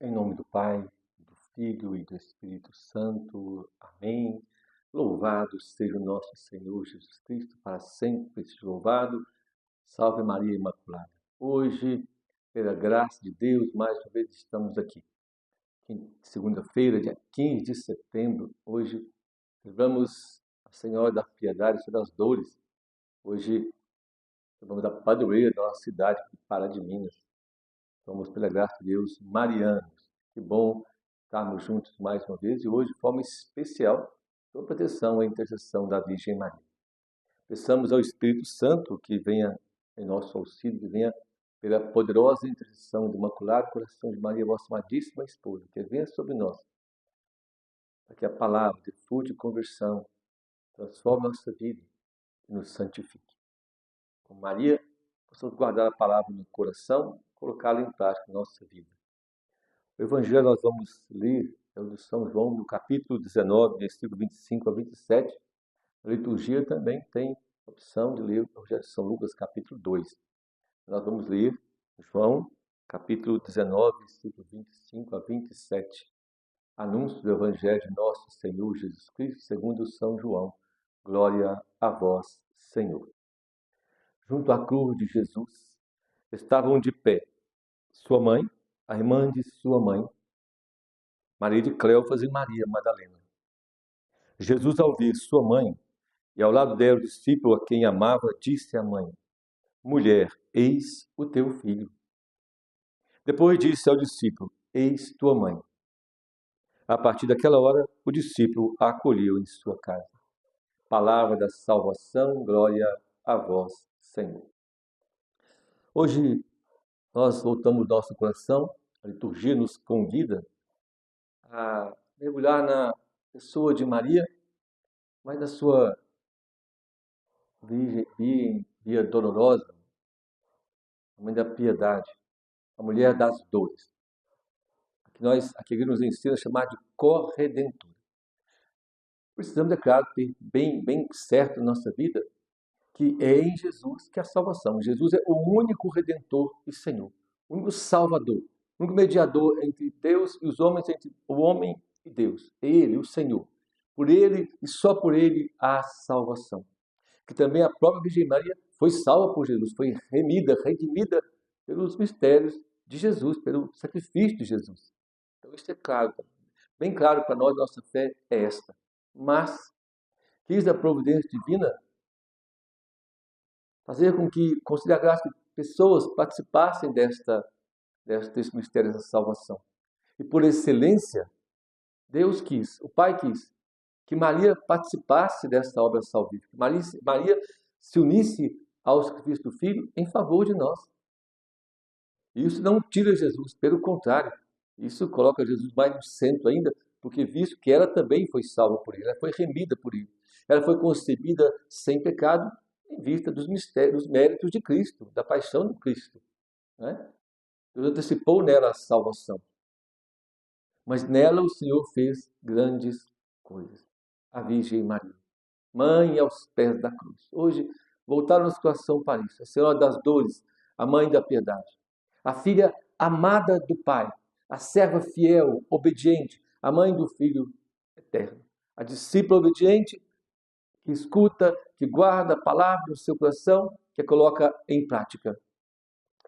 Em nome do Pai, do Filho e do Espírito Santo. Amém. Louvado seja o nosso Senhor Jesus Cristo, para sempre seja louvado. Salve Maria Imaculada. Hoje, pela graça de Deus, mais uma vez estamos aqui. Segunda-feira, dia 15 de setembro. Hoje, celebramos a Senhora da Piedade e das Dores. Hoje, celebramos da padroeira da nossa cidade, Pará de Minas. Somos, pela graça de Deus, marianos. Que bom estarmos juntos mais uma vez e hoje, de forma especial, com a proteção e a intercessão da Virgem Maria. Peçamos ao Espírito Santo que venha em nosso auxílio, que venha pela poderosa intercessão do Imaculado Coração de Maria, vossa amadíssima esposa, que venha sobre nós, para que a palavra de fruto de conversão transforme nossa vida e nos santifique. Com Maria, possamos guardar a palavra no coração, colocá-la em prática na nossa vida. O Evangelho nós vamos ler é o de São João, no capítulo 19, versículo 25 a 27. A liturgia também tem a opção de ler o Evangelho de São Lucas, capítulo 2. Nós vamos ler João, capítulo 19, versículo 25 a 27. Anúncio do Evangelho de nosso Senhor Jesus Cristo, segundo São João. Glória a vós, Senhor. Junto à cruz de Jesus estavam de pé sua mãe, a irmã de sua mãe, Maria de Cleofas e Maria Madalena. Jesus, ao ver sua mãe e ao lado dela o discípulo a quem amava, disse à mãe: Mulher, eis o teu filho. Depois disse ao discípulo: Eis tua mãe. A partir daquela hora, o discípulo a acolheu em sua casa. Palavra da salvação, glória a vós, Senhor. Hoje nós voltamos nosso coração, a liturgia nos convida a mergulhar na pessoa de Maria, mas na sua via dolorosa, a mãe da piedade, a mulher das dores. Aqui nos ensina a chamar de corredentora. Precisamos, é claro, ter bem certo na nossa vida que é em Jesus que é a salvação. Jesus é o único Redentor e Senhor, o único Salvador, o único mediador entre Deus e os homens, entre o homem e Deus. Ele, o Senhor. Por Ele e só por Ele há salvação. Que também a própria Virgem Maria foi salva por Jesus, foi redimida pelos mistérios de Jesus, pelo sacrifício de Jesus. Então isso é claro, bem claro para nós, nossa fé é esta. Mas quis a providência divina fazer com que, conceder a graça que pessoas participassem desse mistério da salvação. E por excelência, Deus quis, o Pai quis, que Maria participasse dessa obra salvífica. Maria se unisse ao sacrifício do Filho em favor de nós. Isso não tira Jesus, pelo contrário, isso coloca Jesus mais no centro ainda, porque visto que ela também foi salva por ele, ela foi remida por ele, ela foi concebida sem pecado em vista dos mistérios, dos méritos de Cristo, da paixão de Cristo. Né? Deus antecipou nela a salvação. Mas nela o Senhor fez grandes coisas. A Virgem Maria, mãe aos pés da cruz. Hoje, voltar a nossa situação para isso. A Senhora das Dores, a mãe da piedade. A filha amada do Pai, a serva fiel, obediente, a mãe do Filho eterno. A discípula obediente, que escuta, que guarda a palavra no seu coração, que a coloca em prática.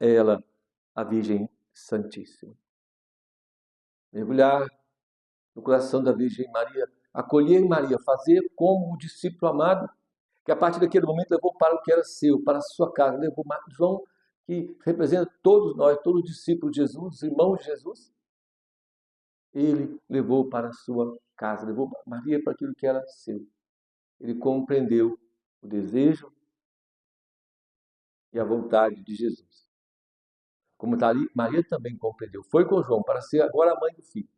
É ela, a Virgem Santíssima. Mergulhar no coração da Virgem Maria, acolher Maria, fazer como o discípulo amado, que a partir daquele momento levou para o que era seu, para a sua casa, levou João, que representa todos nós, todos os discípulos de Jesus, os irmãos de Jesus, ele levou para a sua casa, levou Maria para aquilo que era seu. Ele compreendeu o desejo e a vontade de Jesus. Como Maria também compreendeu. Foi com João para ser agora a mãe do Filho.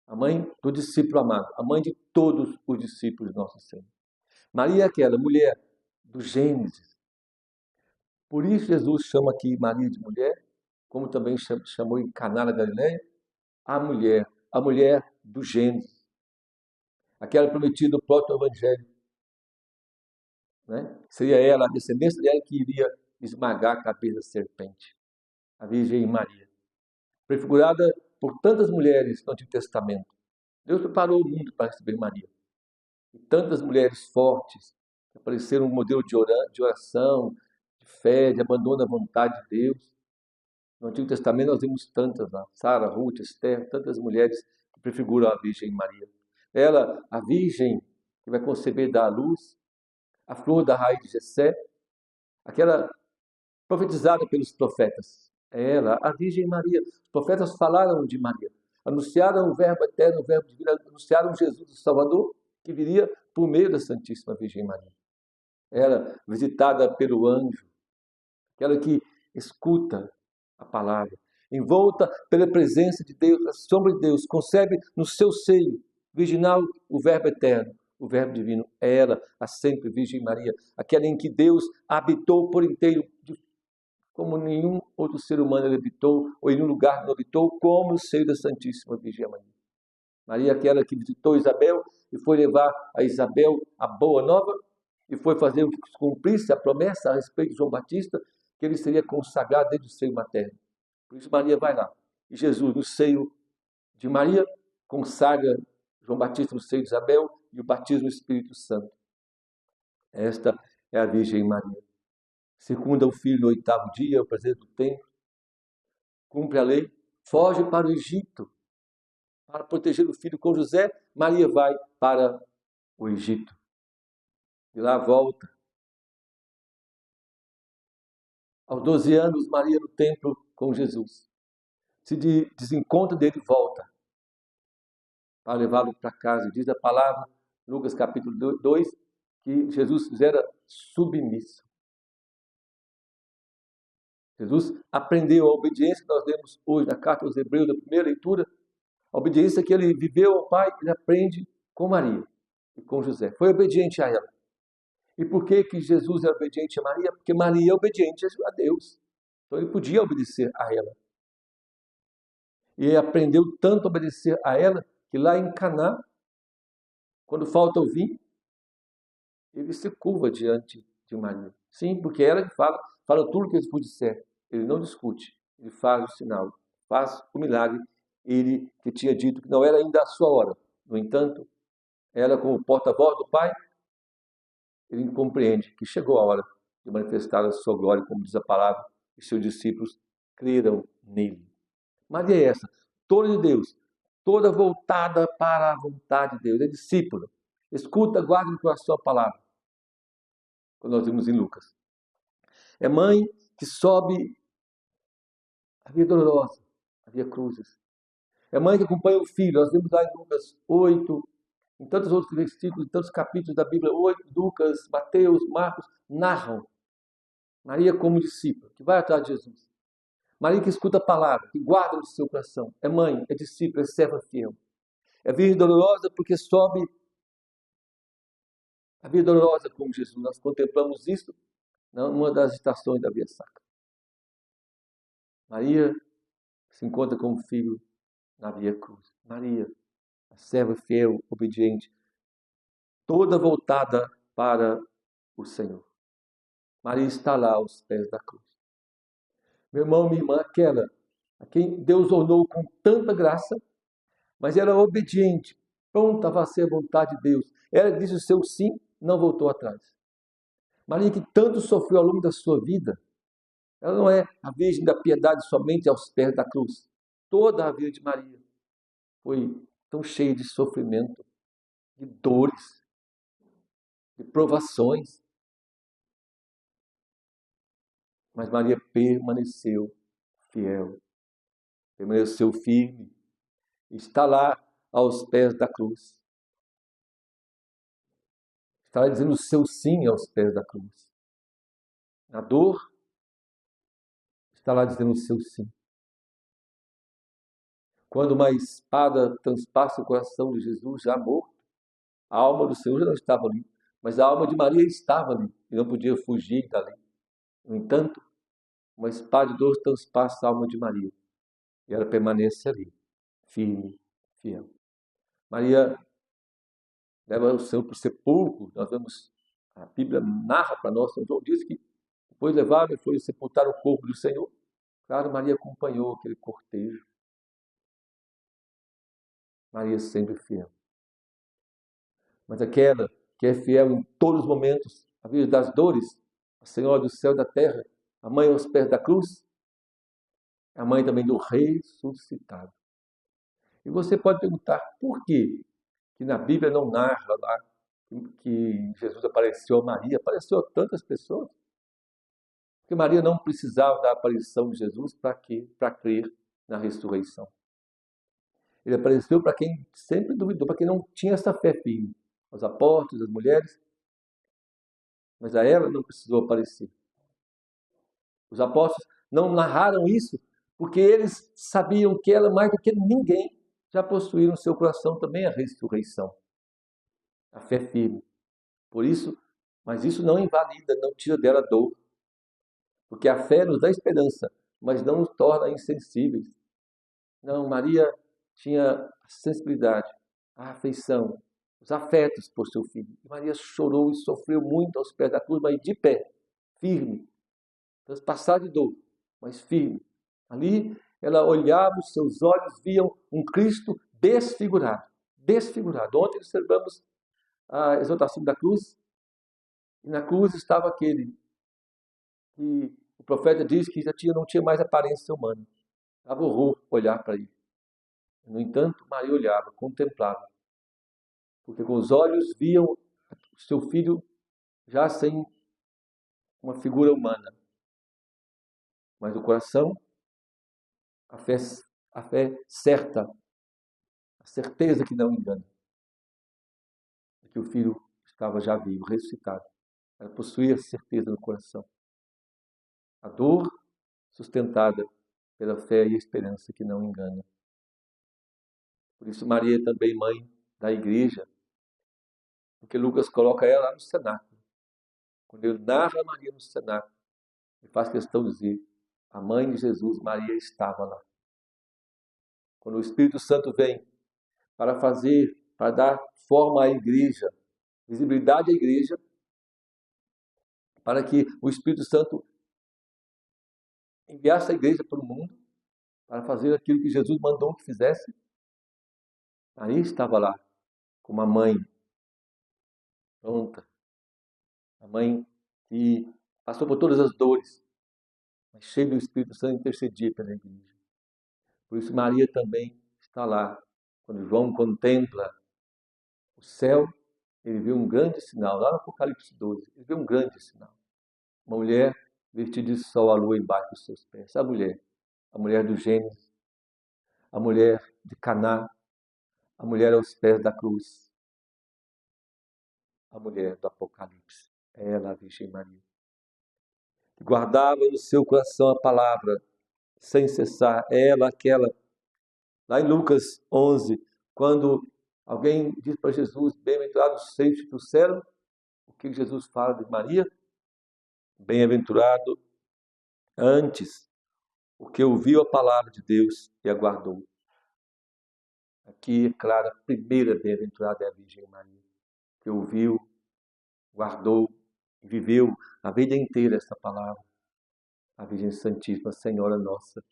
A mãe do discípulo amado, a mãe de todos os discípulos de Nosso Senhor. Maria é aquela mulher do Gênesis. Por isso Jesus chama aqui Maria de mulher, como também chamou em Caná da Galileia, a mulher do Gênesis. Aquela prometida do próprio Evangelho. Né? Seria ela, a descendência dela, que iria esmagar a cabeça da serpente. A Virgem Maria. prefigurada por tantas mulheres no Antigo Testamento. Deus preparou o mundo para receber Maria. E tantas mulheres fortes que apareceram um modelo de oração, de fé, de abandono à vontade de Deus. No Antigo Testamento nós vemos tantas lá, Sara, Ruth, Esther, tantas mulheres que prefiguram a Virgem Maria. Ela, a Virgem que vai conceber e dar à luz, a flor da raiz de Jessé, aquela profetizada pelos profetas. É ela, a Virgem Maria. Os profetas falaram de Maria, anunciaram o Verbo eterno, o Verbo divino, anunciaram Jesus, o Salvador, que viria por meio da Santíssima Virgem Maria. Ela, visitada pelo anjo, aquela que escuta a palavra, envolta pela presença de Deus, a sombra de Deus, concebe no seu seio virginal o Verbo eterno, o Verbo divino. É ela, a sempre Virgem Maria, aquela em que Deus habitou por inteiro, como nenhum outro ser humano habitou, ou em nenhum lugar não habitou, como no seio da Santíssima Virgem Maria. Maria, aquela que visitou Isabel e foi levar a Isabel a boa nova, e foi fazer o que cumprisse a promessa a respeito de João Batista, que ele seria consagrado desde o seio materno. Por isso Maria vai lá. E Jesus, no seio de Maria, consagra João Batista no seio de Isabel e o batismo no Espírito Santo. Esta é a Virgem Maria. Circunda o filho no 8º dia, o prazer do templo, cumpre a lei, foge para o Egito, para proteger o filho com José. Maria vai para o Egito. De lá volta. Aos 12 anos, Maria no templo com Jesus. Se desencontra dele, volta para levá-lo para casa. Diz a palavra, Lucas capítulo 2, que Jesus era submisso. Jesus aprendeu a obediência que nós vemos hoje na carta aos Hebreus, na primeira leitura. A obediência que ele viveu ao Pai, ele aprende com Maria e com José. Foi obediente a ela. E por que Jesus é obediente a Maria? Porque Maria é obediente a Deus. Então ele podia obedecer a ela. E ele aprendeu tanto a obedecer a ela, que lá em Caná, quando falta o vinho, ele se curva diante de Maria. Sim, porque ela que fala tudo o que ele pode disser. Ele não discute, ele faz o sinal, faz o milagre. Ele que tinha dito que não era ainda a sua hora. No entanto, ela, como porta-voz do Pai, ele compreende que chegou a hora de manifestar a sua glória, como diz a palavra, e seus discípulos creram nele. Maria é essa, toda de Deus, toda voltada para a vontade de Deus, é discípula. Escuta, guarda no coração a palavra. Quando nós vimos em Lucas. É mãe que sobe a via dolorosa, a via cruzes. É mãe que acompanha o filho. Nós vemos lá em Lucas 8, em tantos outros versículos, em tantos capítulos da Bíblia, 8, Lucas, Mateus, Marcos, narram Maria como discípula, que vai atrás de Jesus. Maria que escuta a palavra, que guarda no seu coração. É mãe, é discípula, é serva fiel. É virgem dolorosa porque sobe a vida dolorosa como Jesus. Nós contemplamos isso numa das estações da Via Sacra. Maria se encontra com o filho na Via Cruz. Maria, a serva fiel, obediente, toda voltada para o Senhor. Maria está lá aos pés da cruz. Meu irmão, minha irmã, aquela a quem Deus ornou com tanta graça, mas ela era obediente, pronta a fazer a vontade de Deus. Ela disse o seu sim, não voltou atrás. Maria que tanto sofreu ao longo da sua vida, ela não é a Virgem da Piedade somente aos pés da cruz. Toda a vida de Maria foi tão cheia de sofrimento, de dores, de provações. Mas Maria permaneceu fiel, permaneceu firme, está lá aos pés da cruz. Está lá dizendo o seu sim aos pés da cruz. Na dor, está lá dizendo o seu sim. Quando uma espada transpassa o coração de Jesus, já morto, a alma do Senhor já não estava ali, mas a alma de Maria estava ali e não podia fugir dali. No entanto, uma espada de dor transpassa a alma de Maria e ela permanece ali, firme, fiel. Maria leva o Senhor para o sepulcro. Nós vemos, a Bíblia narra para nós, São João diz que depois levaram e foi sepultar o corpo do Senhor. Claro, Maria acompanhou aquele cortejo. Maria sempre fiel. Mas aquela que é fiel em todos os momentos, a Virgem das dores, a Senhora do céu e da terra, a mãe aos pés da cruz, é a mãe também do ressuscitado. E você pode perguntar, por quê que na Bíblia não narra lá que Jesus apareceu a Maria, apareceu a tantas pessoas? Porque Maria não precisava da aparição de Jesus para quê? Para crer na ressurreição. Ele apareceu para quem sempre duvidou, para quem não tinha essa fé firme. Os apóstolos, as mulheres, mas a ela não precisou aparecer. Os apóstolos não narraram isso porque eles sabiam que ela, mais do que ninguém, já possuía no seu coração também a ressurreição, a fé firme. Por isso, mas isso não invalida, não tira dela a dor. Porque a fé nos dá esperança, mas não nos torna insensíveis. Não, Maria tinha a sensibilidade, a afeição, os afetos por seu filho. E Maria chorou e sofreu muito aos pés da cruz, mas de pé, firme, transpassada de dor, mas firme. Ali ela olhava, os seus olhos viam um Cristo desfigurado, desfigurado. Ontem observamos a exaltação da cruz, e na cruz estava aquele que o profeta diz que já não tinha mais aparência humana. Dava horror olhar para ele. No entanto, Maria olhava, contemplava, porque com os olhos viam o seu filho já sem uma figura humana, mas o coração, a fé certa, a certeza que não engana, de que o filho estava já vivo, ressuscitado. Ela possuía certeza no coração. A dor sustentada pela fé e esperança que não engana. Por isso Maria é também mãe da igreja, porque Lucas coloca ela lá no cenáculo. Quando ele narra Maria no cenáculo, ele faz questão de dizer, a mãe de Jesus, Maria, estava lá. Quando o Espírito Santo vem para dar forma à igreja, visibilidade à igreja, para que o Espírito Santo enviasse a igreja para o mundo, para fazer aquilo que Jesus mandou que fizesse, Maria estava lá, como a mãe pronta, a mãe que passou por todas as dores, mas cheia do Espírito Santo, intercedia pela igreja. Por isso Maria também está lá. Quando João contempla o céu, ele vê um grande sinal, lá no Apocalipse 12, ele vê um grande sinal. Uma mulher vestida de sol, a lua embaixo dos seus pés. A mulher do Gênesis, a mulher de Caná, a mulher aos pés da cruz, a mulher do Apocalipse. Ela, a Virgem Maria, que guardava no seu coração a palavra, sem cessar. Ela, aquela, lá em Lucas 11, quando alguém diz para Jesus, bem-aventurado os seus que trouxeram, o que Jesus fala de Maria? Bem-aventurado antes, o que ouviu a palavra de Deus e aguardou. Aqui, é claro, a primeira bem-aventurada é a Virgem Maria, que ouviu, guardou e viveu a vida inteira esta palavra. A Virgem Santíssima, Senhora Nossa,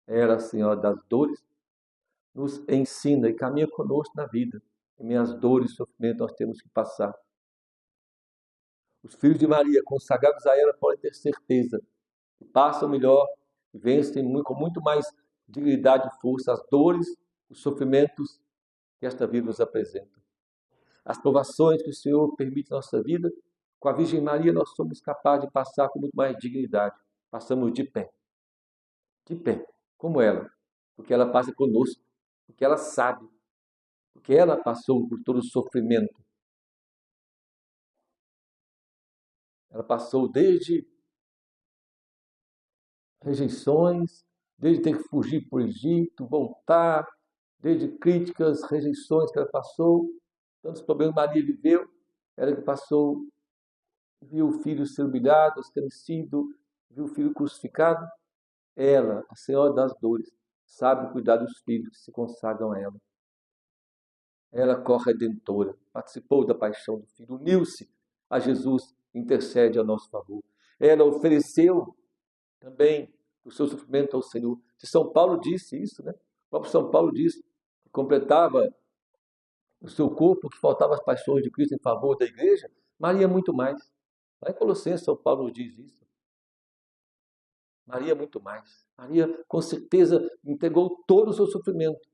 ela, Senhora das dores, nos ensina e caminha conosco na vida. Em minhas dores e sofrimentos nós temos que passar. Os filhos de Maria, consagrados a ela, podem ter certeza que passam melhor e vencem com muito mais dignidade e força as dores, os sofrimentos que esta vida nos apresenta. As provações que o Senhor permite na nossa vida, com a Virgem Maria nós somos capazes de passar com muito mais dignidade. Passamos de pé, como ela, porque ela passa conosco, porque ela sabe, porque ela passou por todo o sofrimento. Ela passou desde rejeições, desde ter que fugir para o Egito, voltar, desde críticas, rejeições que ela passou, tantos problemas Maria viveu, ela que passou, viu o filho ser humilhado, escarnecido, viu o filho crucificado. Ela, a Senhora das dores, sabe cuidar dos filhos que se consagram a ela. Ela, corredentora, participou da paixão do Filho, uniu-se a Jesus, intercede a nosso favor. Ela ofereceu também o seu sofrimento ao Senhor. Se São Paulo disse isso, né? O próprio São Paulo disse que completava o seu corpo, que faltava as paixões de Cristo em favor da igreja, Maria muito mais. Lá em Colossenses, São Paulo diz isso. Maria muito mais. Maria, com certeza, entregou todo o seu sofrimento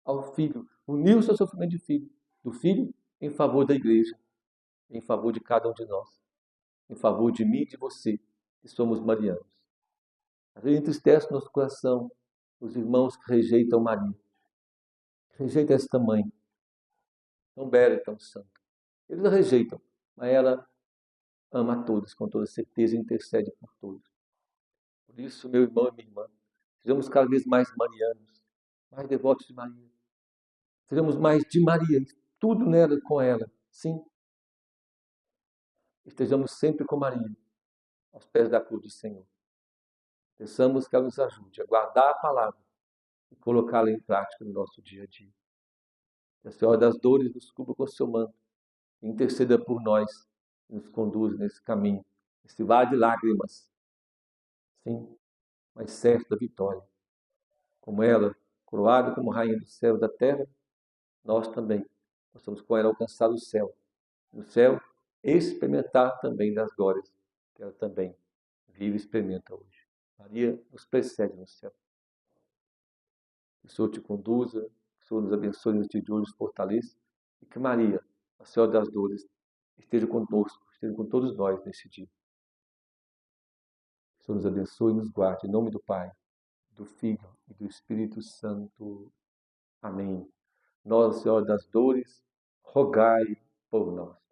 ao Filho, uniu o seu sofrimento do Filho em favor da igreja, em favor de cada um de nós, em favor de mim e de você, que somos marianos. Às vezes entristece o nosso coração os irmãos que rejeitam Maria, que rejeitam esta mãe, tão bela e tão santa. Eles a rejeitam, mas ela ama a todos com toda certeza e intercede por todos. Por isso, meu irmão e minha irmã, sejamos cada vez mais marianos, mais devotos de Maria. Sejamos mais de Maria, tudo nela com ela, sim. Estejamos sempre com Maria, aos pés da cruz do Senhor. Peçamos que ela nos ajude a guardar a palavra e colocá-la em prática no nosso dia a dia. Que a Senhora das Dores nos cubra com o seu manto e interceda por nós e nos conduza nesse caminho, nesse vale de lágrimas, sim, mas certa vitória. Como ela, coroada como rainha do céu e da terra, nós também possamos com ela alcançar o céu. No céu, experimentar também das glórias que ela também vive e experimenta hoje. Maria nos precede no céu. Que o Senhor te conduza, que o Senhor nos abençoe neste dia, nos fortaleça e que Maria, a Senhora das Dores, esteja conosco, esteja com todos nós neste dia. Que o Senhor nos abençoe e nos guarde. Em nome do Pai, do Filho e do Espírito Santo. Amém. Nossa Senhora das Dores, rogai por nós.